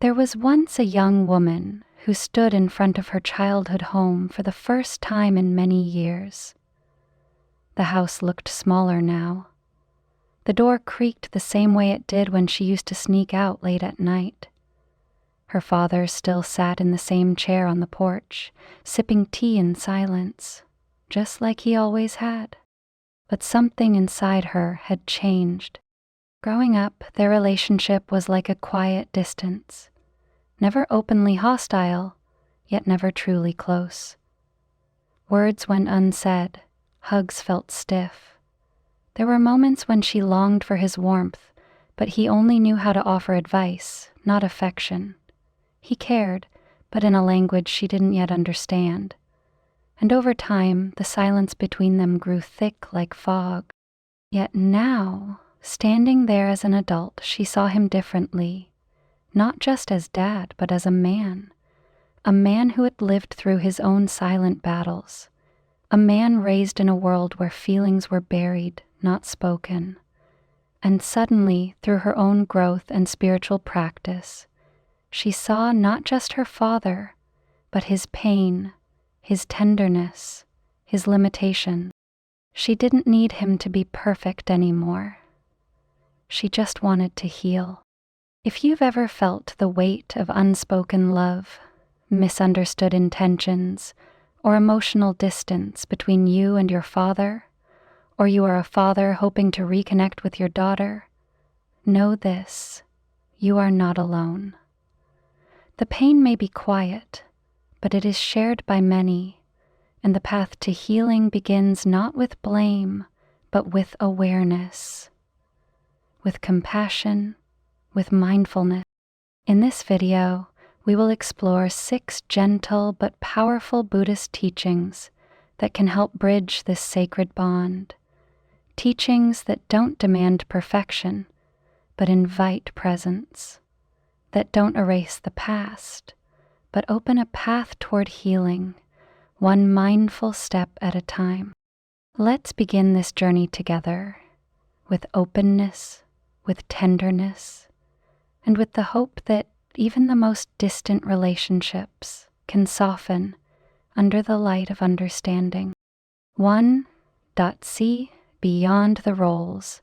There was once a young woman who stood in front of her childhood home for the first time in many years. The house looked smaller now. The door creaked the same way it did when she used to sneak out late at night. Her father still sat in the same chair on the porch, sipping tea in silence, just like he always had. But something inside her had changed. Growing up, their relationship was like a quiet distance, never openly hostile, yet never truly close. Words went unsaid, hugs felt stiff. There were moments when she longed for his warmth, but he only knew how to offer advice, not affection. He cared, but in a language she didn't yet understand. And over time, the silence between them grew thick like fog. Yet now, standing there as an adult, she saw him differently, not just as dad, but as a man who had lived through his own silent battles, a man raised in a world where feelings were buried, not spoken. And suddenly, through her own growth and spiritual practice, she saw not just her father, but his pain, his tenderness, his limitation. She didn't need him to be perfect anymore. She just wanted to heal. If you've ever felt the weight of unspoken love, misunderstood intentions, or emotional distance between you and your father, or you are a father hoping to reconnect with your daughter, know this: you are not alone. The pain may be quiet, but it is shared by many, and the path to healing begins not with blame, but with awareness, with compassion, with mindfulness. In this video, we will explore 6 gentle but powerful Buddhist teachings that can help bridge this sacred bond. Teachings that don't demand perfection, but invite presence. That don't erase the past, but open a path toward healing, one mindful step at a time. Let's begin this journey together, with openness, with tenderness, and with the hope that even the most distant relationships can soften under the light of understanding. 1. See beyond the roles.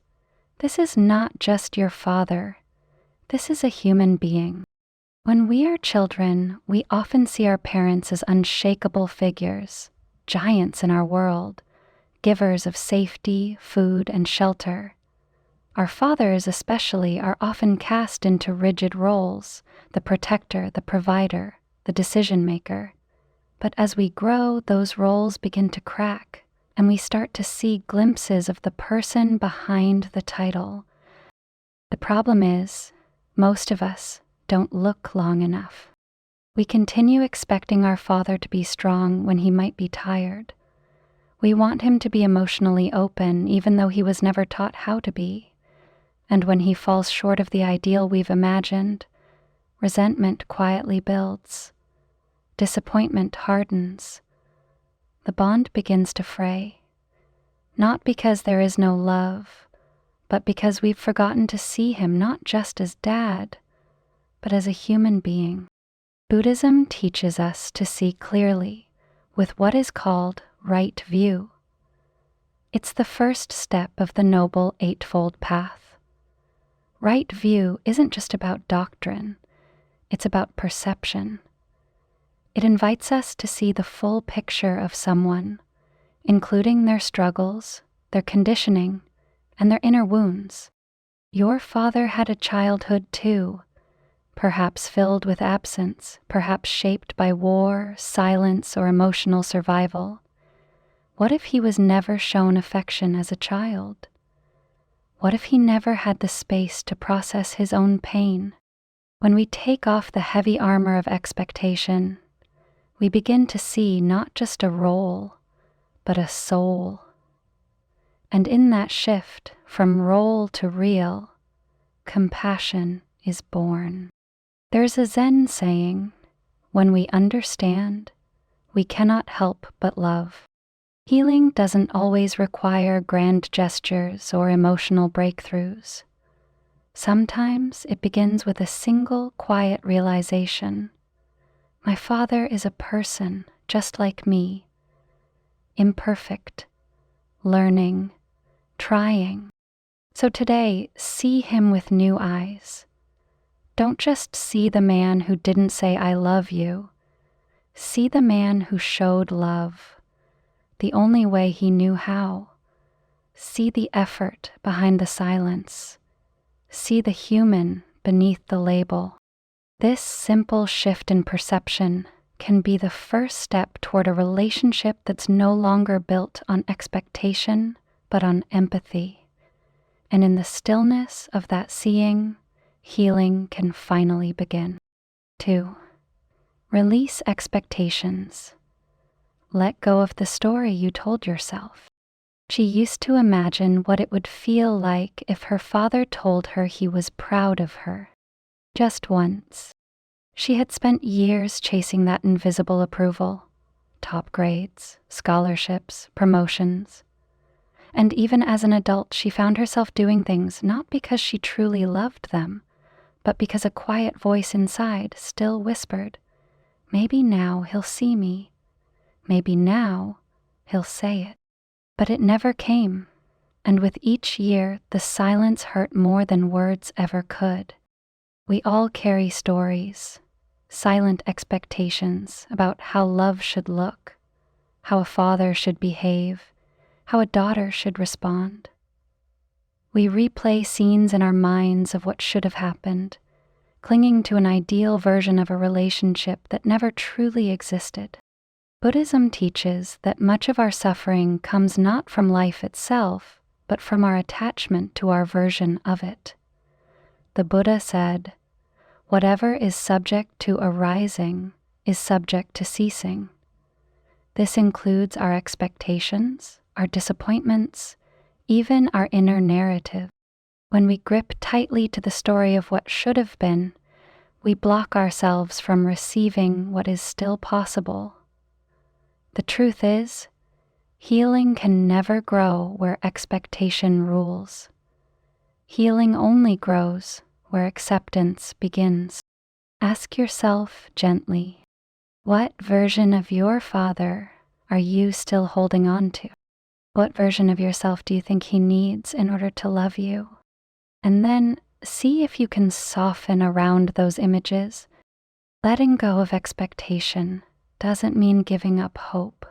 This is not just your father. This is a human being. When we are children, we often see our parents as unshakable figures, giants in our world, givers of safety, food, and shelter. Our fathers especially are often cast into rigid roles: the protector, the provider, the decision-maker. But as we grow, those roles begin to crack, and we start to see glimpses of the person behind the title. The problem is, most of us don't look long enough. We continue expecting our father to be strong when he might be tired. We want him to be emotionally open even though he was never taught how to be. And when he falls short of the ideal we've imagined, resentment quietly builds. Disappointment hardens. The bond begins to fray. Not because there is no love, but because we've forgotten to see him not just as dad, but as a human being. Buddhism teaches us to see clearly with what is called right view. It's the first step of the Noble Eightfold Path. Right view isn't just about doctrine, it's about perception. It invites us to see the full picture of someone, including their struggles, their conditioning, and their inner wounds. Your father had a childhood too, perhaps filled with absence, perhaps shaped by war, silence, or emotional survival. What if he was never shown affection as a child? What if he never had the space to process his own pain? When we take off the heavy armor of expectation, we begin to see not just a role, but a soul. And in that shift from role to real, compassion is born. There's a Zen saying, when we understand, we cannot help but love. Healing doesn't always require grand gestures or emotional breakthroughs. Sometimes it begins with a single quiet realization. My father is a person just like me, imperfect, learning, trying. So today, see him with new eyes. Don't just see the man who didn't say I love you. See the man who showed love, the only way he knew how. See the effort behind the silence. See the human beneath the label. This simple shift in perception can be the first step toward a relationship that's no longer built on expectation, but on empathy. And in the stillness of that seeing, healing can finally begin. 2. Release expectations. Let go of the story you told yourself. She used to imagine what it would feel like if her father told her he was proud of her. Just once. She had spent years chasing that invisible approval, top grades, scholarships, promotions. And even as an adult, she found herself doing things not because she truly loved them, but because a quiet voice inside still whispered, maybe now he'll see me. Maybe now he'll say it. But it never came, and with each year, the silence hurt more than words ever could. We all carry stories, silent expectations about how love should look, how a father should behave, how a daughter should respond. We replay scenes in our minds of what should have happened, clinging to an ideal version of a relationship that never truly existed. Buddhism teaches that much of our suffering comes not from life itself, but from our attachment to our version of it. The Buddha said, "Whatever is subject to arising is subject to ceasing." This includes our expectations, our disappointments, even our inner narrative. When we grip tightly to the story of what should have been, we block ourselves from receiving what is still possible. The truth is, healing can never grow where expectation rules. Healing only grows where acceptance begins. Ask yourself gently, what version of your father are you still holding on to? What version of yourself do you think he needs in order to love you? And then see if you can soften around those images. Letting go of expectation doesn't mean giving up hope.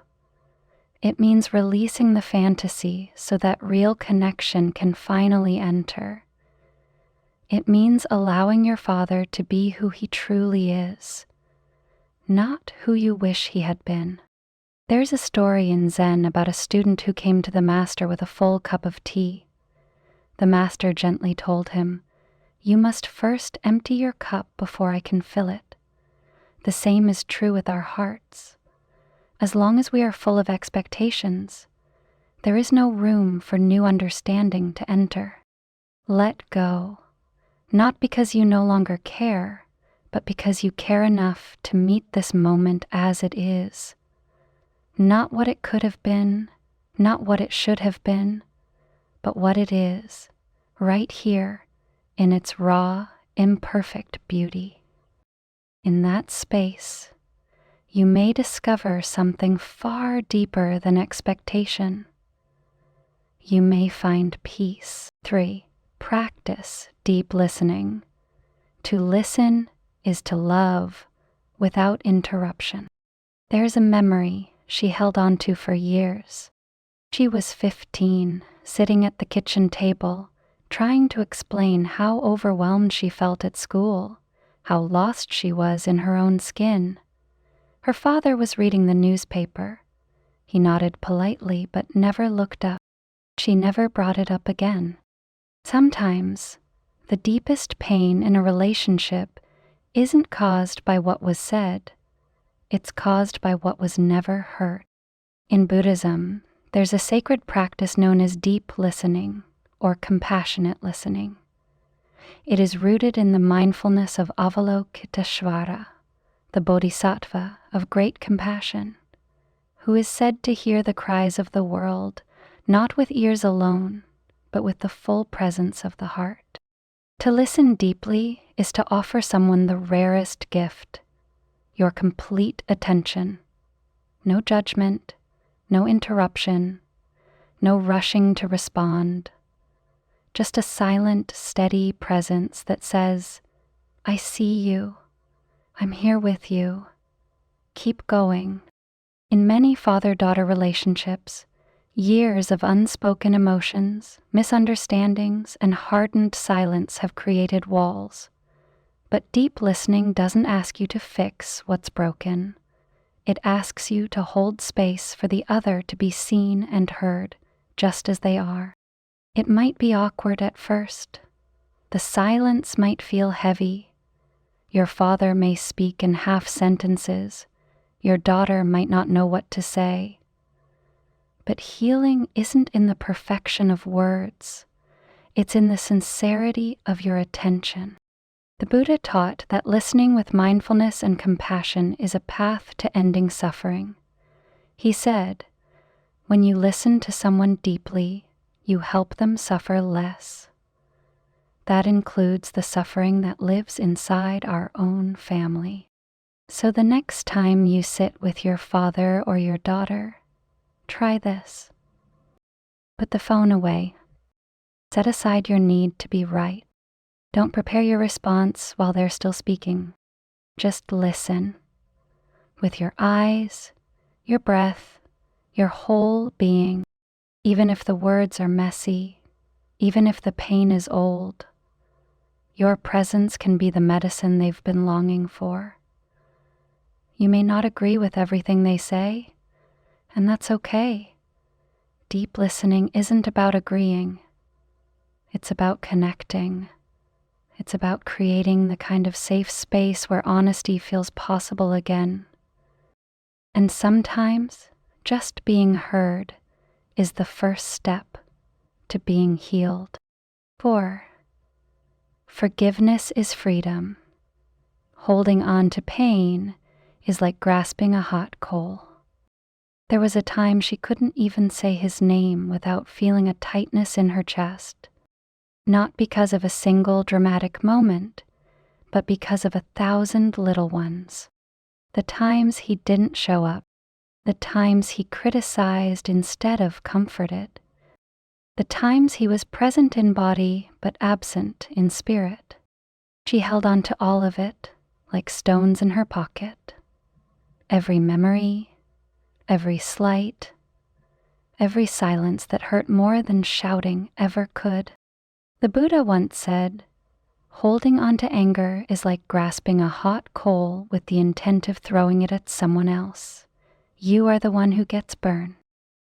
It means releasing the fantasy so that real connection can finally enter. It means allowing your father to be who he truly is, not who you wish he had been. There's a story in Zen about a student who came to the master with a full cup of tea. The master gently told him, "You must first empty your cup before I can fill it." The same is true with our hearts. As long as we are full of expectations, there is no room for new understanding to enter. Let go, not because you no longer care, but because you care enough to meet this moment as it is. Not what it could have been, not what it should have been, but what it is, right here, in its raw, imperfect beauty. In that space, you may discover something far deeper than expectation. You may find peace. 3. Practice deep listening. To listen is to love without interruption. There's a memory she held on to for years. She was 15, sitting at the kitchen table, trying to explain how overwhelmed she felt at school, how lost she was in her own skin. Her father was reading the newspaper. He nodded politely but never looked up. She never brought it up again. Sometimes, the deepest pain in a relationship isn't caused by what was said. It's caused by what was never heard. In Buddhism, there's a sacred practice known as deep listening, or compassionate listening. It is rooted in the mindfulness of Avalokiteshvara, the bodhisattva of great compassion, who is said to hear the cries of the world, not with ears alone, but with the full presence of the heart. To listen deeply is to offer someone the rarest gift, your complete attention. No judgment, no interruption, no rushing to respond. Just a silent, steady presence that says, I see you. I'm here with you. Keep going. In many father-daughter relationships, years of unspoken emotions, misunderstandings, and hardened silence have created walls. But deep listening doesn't ask you to fix what's broken. It asks you to hold space for the other to be seen and heard, just as they are. It might be awkward at first. The silence might feel heavy. Your father may speak in half sentences. Your daughter might not know what to say. But healing isn't in the perfection of words. It's in the sincerity of your attention. The Buddha taught that listening with mindfulness and compassion is a path to ending suffering. He said, when you listen to someone deeply, you help them suffer less. That includes the suffering that lives inside our own family. So the next time you sit with your father or your daughter, try this. Put the phone away. Set aside your need to be right. Don't prepare your response while they're still speaking. Just listen. With your eyes, your breath, your whole being. Even if the words are messy, even if the pain is old, your presence can be the medicine they've been longing for. You may not agree with everything they say, and that's okay. Deep listening isn't about agreeing. It's about connecting. It's about creating the kind of safe space where honesty feels possible again. And sometimes, just being heard is the first step to being healed. 4. Forgiveness is freedom. Holding on to pain is like grasping a hot coal. There was a time she couldn't even say his name without feeling a tightness in her chest. Not because of a single dramatic moment, but because of 1,000 little ones. The times he didn't show up, the times he criticized instead of comforted, the times he was present in body but absent in spirit. She held on to all of it, like stones in her pocket. Every memory, every slight, every silence that hurt more than shouting ever could. The Buddha once said, holding on to anger is like grasping a hot coal with the intent of throwing it at someone else. You are the one who gets burned.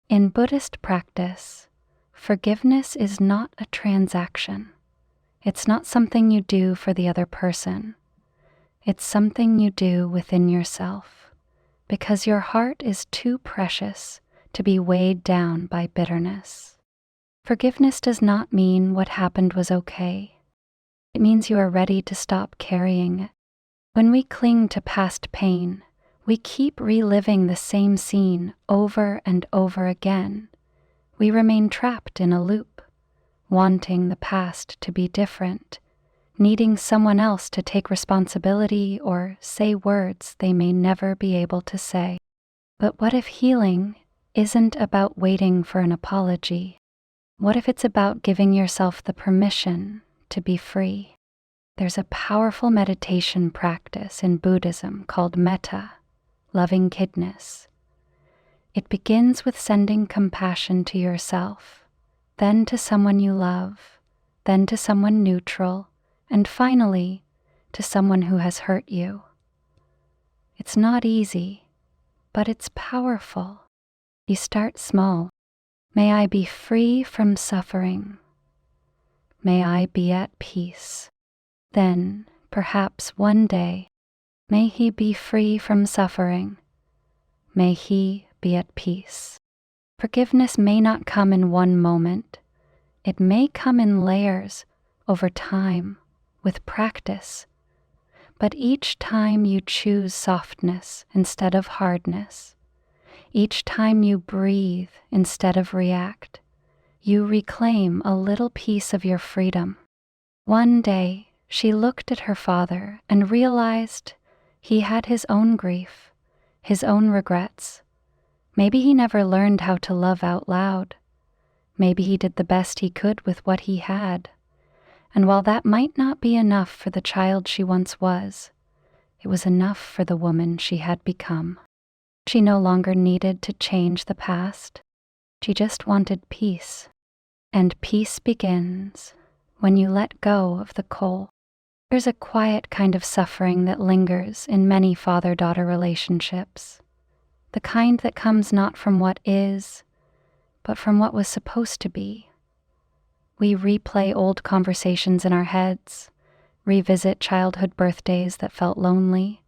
In Buddhist practice, forgiveness is not a transaction. It's not something you do for the other person. It's something you do within yourself, because your heart is too precious to be weighed down by bitterness. Forgiveness does not mean what happened was okay. It means you are ready to stop carrying it. When we cling to past pain, we keep reliving the same scene over and over again. We remain trapped in a loop, wanting the past to be different, needing someone else to take responsibility or say words they may never be able to say. But what if healing isn't about waiting for an apology? What if it's about giving yourself the permission to be free? There's a powerful meditation practice in Buddhism called metta, loving kindness. It begins with sending compassion to yourself, then to someone you love, then to someone neutral, and finally to someone who has hurt you. It's not easy, but it's powerful. You start small. May I be free from suffering. May I be at peace. Then, perhaps one day, may he be free from suffering. May he be at peace. Forgiveness may not come in one moment. It may come in layers, over time, with practice. But each time you choose softness instead of hardness, each time you breathe instead of react, you reclaim a little piece of your freedom. One day, she looked at her father and realized he had his own grief, his own regrets. Maybe he never learned how to love out loud. Maybe he did the best he could with what he had. And while that might not be enough for the child she once was, it was enough for the woman she had become. She no longer needed to change the past. She just wanted peace. And peace begins when you let go of the coal. There's a quiet kind of suffering that lingers in many father-daughter relationships. The kind that comes not from what is, but from what was supposed to be. We replay old conversations in our heads, revisit childhood birthdays that felt lonely,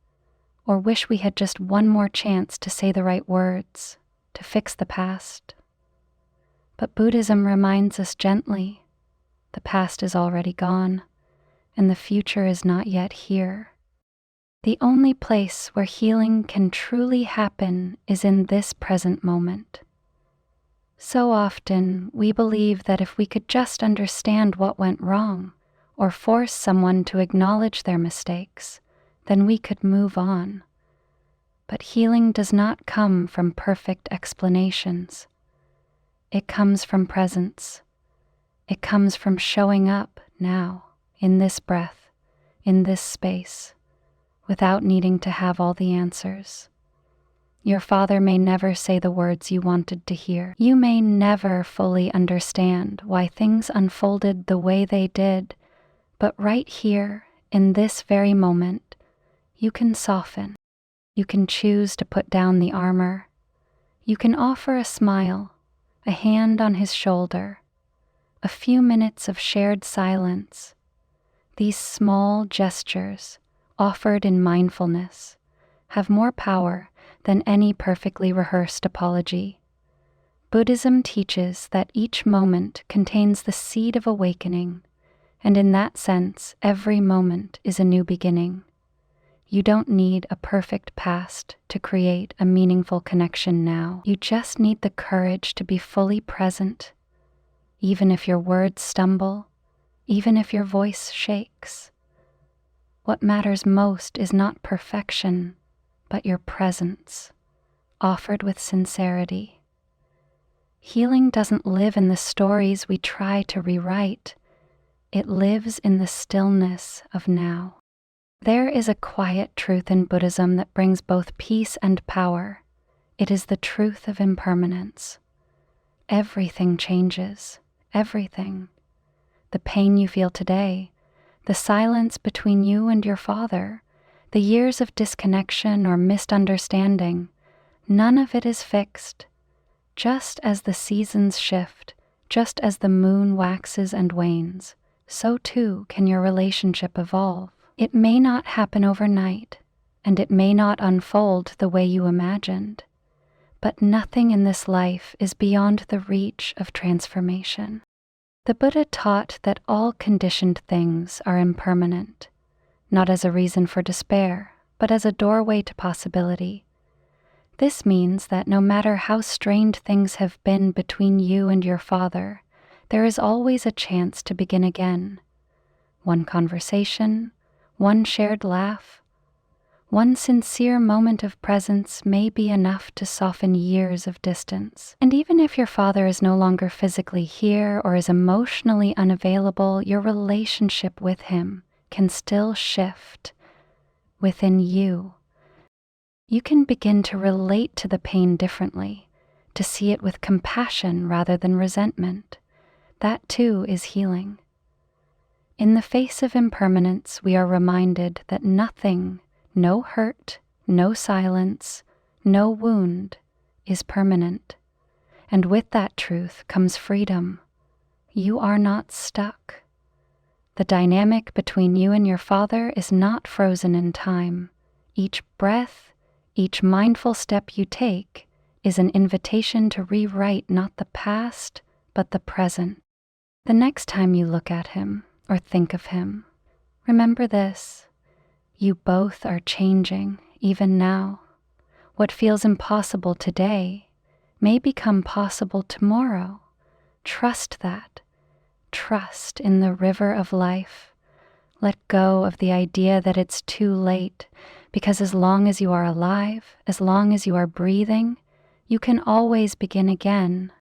or wish we had just one more chance to say the right words, to fix the past. But Buddhism reminds us gently, the past is already gone, and the future is not yet here. The only place where healing can truly happen is in this present moment. So often, we believe that if we could just understand what went wrong, or force someone to acknowledge their mistakes, then we could move on. But healing does not come from perfect explanations. It comes from presence. It comes from showing up now, in this breath, in this space, without needing to have all the answers. Your father may never say the words you wanted to hear. You may never fully understand why things unfolded the way they did, but right here, in this very moment, you can soften. You can choose to put down the armor. You can offer a smile, a hand on his shoulder, a few minutes of shared silence. These small gestures, offered in mindfulness, have more power than any perfectly rehearsed apology. Buddhism teaches that each moment contains the seed of awakening, and in that sense, every moment is a new beginning. You don't need a perfect past to create a meaningful connection now. You just need the courage to be fully present, even if your words stumble, even if your voice shakes. What matters most is not perfection, but your presence, offered with sincerity. Healing doesn't live in the stories we try to rewrite. It lives in the stillness of now. There is a quiet truth in Buddhism that brings both peace and power. It is the truth of impermanence. Everything changes, everything. The pain you feel today, the silence between you and your father, the years of disconnection or misunderstanding, none of it is fixed. Just as the seasons shift, just as the moon waxes and wanes, so too can your relationship evolve. It may not happen overnight, and it may not unfold the way you imagined, but nothing in this life is beyond the reach of transformation. The Buddha taught that all conditioned things are impermanent, not as a reason for despair, but as a doorway to possibility. This means that no matter how strained things have been between you and your father, there is always a chance to begin again. One conversation, one shared laugh, one sincere moment of presence may be enough to soften years of distance. And even if your father is no longer physically here or is emotionally unavailable, your relationship with him can still shift within you. You can begin to relate to the pain differently, to see it with compassion rather than resentment. That too is healing. In the face of impermanence, we are reminded that nothing, no hurt, no silence, no wound, is permanent. And with that truth comes freedom. You are not stuck. The dynamic between you and your father is not frozen in time. Each breath, each mindful step you take is an invitation to rewrite not the past, but the present. The next time you look at him or think of him, remember this: you both are changing, even now. What feels impossible today may become possible tomorrow. Trust that. Trust in the river of life Let go of the idea that it's too late, because as long as you are alive, as long as you are breathing, you can always begin again